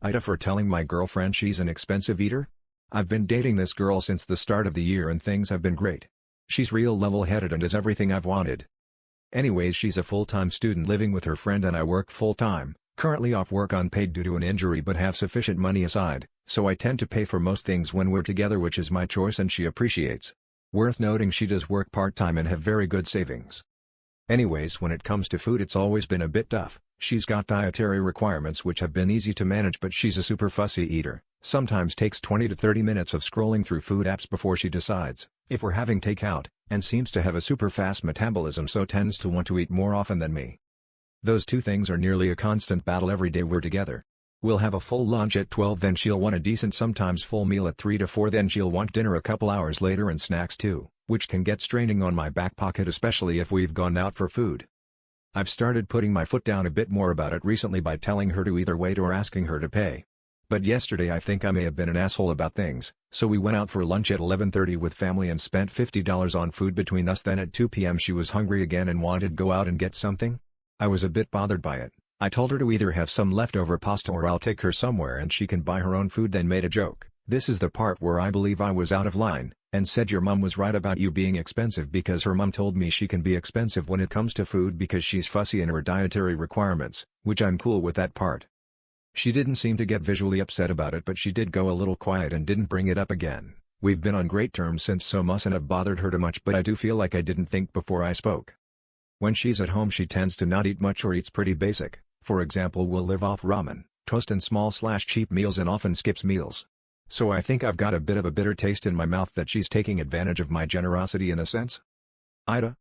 Ida for telling my girlfriend she's an expensive eater? I've been dating this girl since the start of the year and things have been great. She's real level-headed and is everything I've wanted. Anyways, she's a full-time student living with her friend and I work full-time, currently off work unpaid due to an injury but have sufficient money aside, so I tend to pay for most things when we're together, which is my choice and she appreciates. Worth noting, she does work part-time and have very good savings. Anyways, when it comes to food it's always been a bit tough. She's got dietary requirements which have been easy to manage, but she's a super fussy eater, sometimes takes 20 to 30 minutes of scrolling through food apps before she decides if we're having takeout, and seems to have a super fast metabolism, so tends to want to eat more often than me. Those two things are nearly a constant battle every day we're together. We'll have a full lunch at 12, then she'll want a decent sometimes full meal at 3 to 4, then she'll want dinner a couple hours later and snacks too, which can get straining on my back pocket, especially if we've gone out for food. I've started putting my foot down a bit more about it recently by telling her to either wait or asking her to pay. But yesterday I think I may have been an asshole about things, so we went out for lunch at 11:30 with family and spent $50 on food between us. Then at 2 p.m. she was hungry again and wanted to go out and get something. I was a bit bothered by it. I told her to either have some leftover pasta or I'll take her somewhere and she can buy her own food, then made a joke. This is the part where I believe I was out of line, and said your mom was right about you being expensive, because her mom told me she can be expensive when it comes to food because she's fussy in her dietary requirements, which I'm cool with that part. She didn't seem to get visually upset about it, but she did go a little quiet and didn't bring it up again. We've been on great terms since, so mustn't have bothered her too much, but I do feel like I didn't think before I spoke. When she's at home she tends to not eat much or eats pretty basic. For example, we'll live off ramen, toast and small/cheap meals, and often skips meals. So I think I've got a bit of a bitter taste in my mouth that she's taking advantage of my generosity in a sense. Ida,